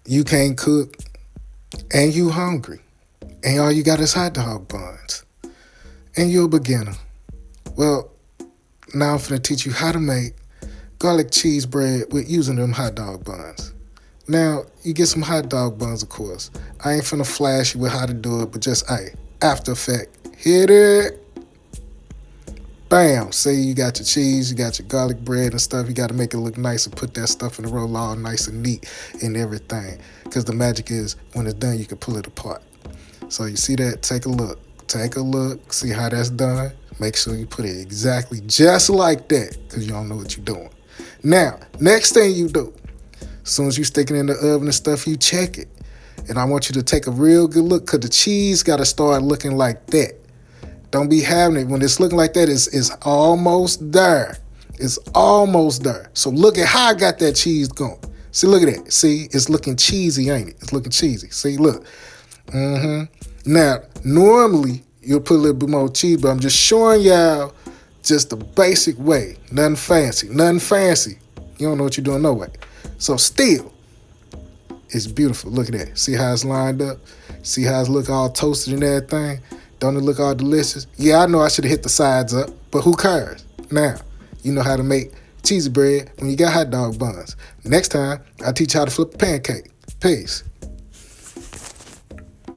You can't cook and you hungry. And all you got is hot dog buns. And you're a beginner. Well, now I'm finna teach you how to make garlic cheese bread with using them hot dog buns. Now, you get some hot dog buns, of course. I ain't finna flash you with how to do it, but just, hey, After Effect. Hit it. Bam. Say you got your cheese, you got your garlic bread and stuff. You got to make it look nice and put that stuff in the roll all nice and neat and everything. Because the magic is when it's done, you can pull it apart. So you see that? Take a look. Take a look. See how that's done? Make sure you put it exactly just like that because you don't know what you're doing. Now, next thing you do, as soon as you stick it in the oven and stuff, you check it. And I want you to take a real good look because the cheese got to start looking like that. Don't be having it. When it's looking like that, it's almost there. It's almost there. So look at how I got that cheese going. See, look at that. See, it's looking cheesy, ain't it? It's looking cheesy. See, look. Now, normally, you'll put a little bit more cheese, but I'm just showing y'all just the basic way. Nothing fancy. Nothing fancy. You don't know what you're doing no way. So still, it's beautiful. Look at that. See how it's lined up? See how it's look all toasted and everything? Don't it look all delicious? Yeah, I know I should have hit the sides up, but who cares? Now, you know how to make cheesy bread when you got hot dog buns. Next time, I'll teach you how to flip a pancake. Peace.